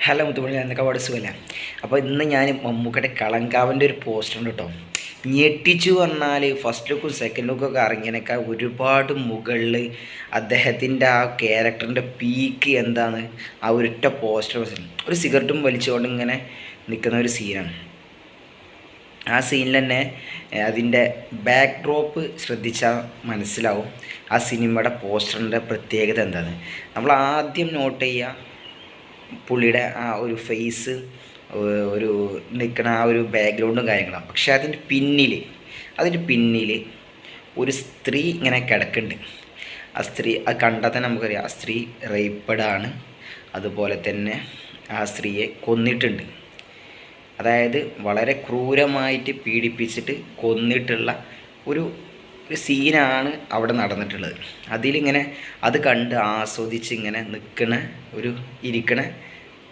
Hello മുത്തുമണി, എന്നൊക്കെ പഠിച്ചുമല്ല. അപ്പോൾ ഇന്ന് ഞാൻ മമ്മൂക്കയുടെ കളങ്കാവിൻ്റെ ഒരു പോസ്റ്റർ ഉണ്ട് കേട്ടോ. ഞെട്ടിച്ചു പറഞ്ഞാൽ ഫസ്റ്റ് ലുക്കും സെക്കൻഡ് ലുക്കൊക്കെ ഇറങ്ങിയതിനേക്കാൾ ഒരുപാട് മുകളിൽ അദ്ദേഹത്തിൻ്റെ ആ ക്യാരക്ടറിൻ്റെ പീക്ക് എന്താണ് ആ ഒരൊറ്റ പോസ്റ്റർ. ഒരു സിഗരറ്റും വലിച്ചുകൊണ്ട് ഇങ്ങനെ നിൽക്കുന്ന ഒരു സീനാണ്. ആ സീനിൽ തന്നെ അതിൻ്റെ ബാക്ക് ഡ്രോപ്പ് ശ്രദ്ധിച്ചാൽ മനസ്സിലാവും ആ സിനിമയുടെ പോസ്റ്ററിൻ്റെ പ്രത്യേകത എന്താണ്. നമ്മൾ ആദ്യം നോട്ട് ചെയ്യുക പുള്ളിയുടെ ആ ഒരു ഫേസ്, ഒരു നിൽക്കുന്ന ആ ഒരു ബാക്ക്ഗ്രൗണ്ടും കാര്യങ്ങളാണ്. പക്ഷേ അതിൻ്റെ പിന്നിൽ ഒരു സ്ത്രീ ഇങ്ങനെ കിടക്കുന്നുണ്ട്. ആ സ്ത്രീ അത് കണ്ടാൽ തന്നെ നമുക്കറിയാം ആ സ്ത്രീ റേപ്പഡാണ്. അതുപോലെ തന്നെ ആ സ്ത്രീയെ കൊന്നിട്ടുണ്ട്. അതായത് വളരെ ക്രൂരമായിട്ട് പീഡിപ്പിച്ചിട്ട് കൊന്നിട്ടുള്ള ഒരു സീനാണ് അവിടെ നടന്നിട്ടുള്ളത്. അതിലിങ്ങനെ അത് കണ്ട് ആസ്വദിച്ച് ഇങ്ങനെ ഇരിക്കണ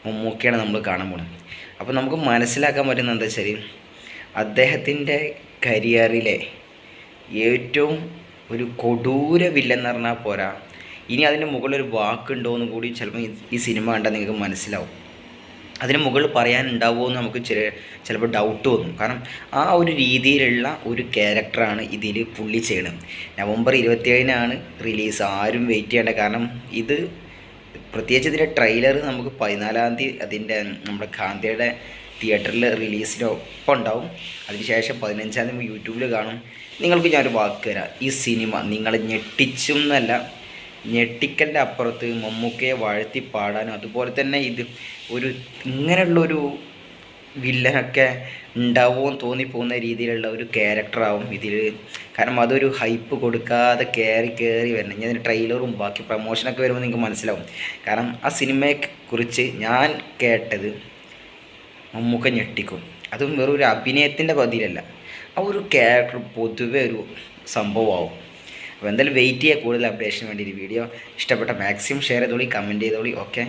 മമ്മൂക്കയാണ് നമ്മൾ കാണാൻ പോകുന്നത്. അപ്പോൾ നമുക്ക് മനസ്സിലാക്കാൻ പറ്റുന്നത് എന്താ വെച്ചാൽ അദ്ദേഹത്തിൻ്റെ കരിയറിലെ ഏറ്റവും ഒരു കൊടൂര വില്ലെന്ന് പറഞ്ഞാൽ പോരാ, ഇനി അതിന് മുകളിലൊരു വാക്കുണ്ടോ എന്ന് കൂടി ചിലപ്പോൾ ഈ സിനിമ കണ്ടാൽ നിങ്ങൾക്ക് മനസ്സിലാവും. അതിന് മുകളിൽ പറയാനുണ്ടാവുമോ എന്ന് നമുക്ക് ചിലപ്പോൾ ഡൗട്ട് തോന്നും. കാരണം ആ ഒരു രീതിയിലുള്ള ഒരു ക്യാരക്ടറാണ് ഇതിൽ പുള്ളി ചെയ്യണം. നവംബർ 27-നാണ് റിലീസ്. ആരും വെയിറ്റ് ചെയ്യേണ്ട. കാരണം ഇത് പ്രത്യേകിച്ച് ഇതിൻ്റെ ട്രെയിലർ നമുക്ക് 14-ാം തീയതി അതിൻ്റെ നമ്മുടെ ഗാന്ധിയുടെ തിയേറ്ററിൽ റിലീസിനൊപ്പം ഉണ്ടാവും. അതിനുശേഷം 15-ാം തീയതി യൂട്യൂബിൽ കാണും. നിങ്ങൾക്ക് ഞാനൊരു വാക്ക് തരാം, ഈ സിനിമ നിങ്ങളെ ഞെട്ടിച്ചും എന്നല്ല, ഞെട്ടിക്കലിൻ്റെ അപ്പുറത്ത് മമ്മൂക്കയെ വാഴ്ത്തി പാടാനും അതുപോലെ തന്നെ ഇത് ഇങ്ങനെയുള്ളൊരു വില്ലനൊക്കെ ഉണ്ടാവുമെന്ന് തോന്നിപ്പോകുന്ന രീതിയിലുള്ള ഒരു ക്യാരക്ടറാവും ഇതിൽ. കാരണം അതൊരു ഹൈപ്പ് കൊടുക്കാതെ കയറി വരണം. ഞാൻ ട്രെയിലറും ബാക്കി പ്രമോഷനൊക്കെ വരുമ്പോൾ നിങ്ങൾക്ക് മനസ്സിലാവും. കാരണം ആ സിനിമയെക്കുറിച്ച് ഞാൻ കേട്ടത് മമ്മൂക്ക ഞെട്ടിക്കും. അതും വെറൊരു അഭിനയത്തിൻ്റെ പതിയിലല്ല, ആ ഒരു ക്യാരക്ടർ പൊതുവെ ഒരു സംഭവമാവും. അപ്പോൾ എന്തായാലും വെയിറ്റ് ചെയ്യുക കൂടുതൽ അപ്ഡേഷന് വേണ്ടി. ഈ വീഡിയോ ഇഷ്ടപ്പെട്ട മാക്സിമം ഷെയർ ചെയ്തോളി, കമൻറ്റ് ചെയ്തോളി. ഓക്കെ.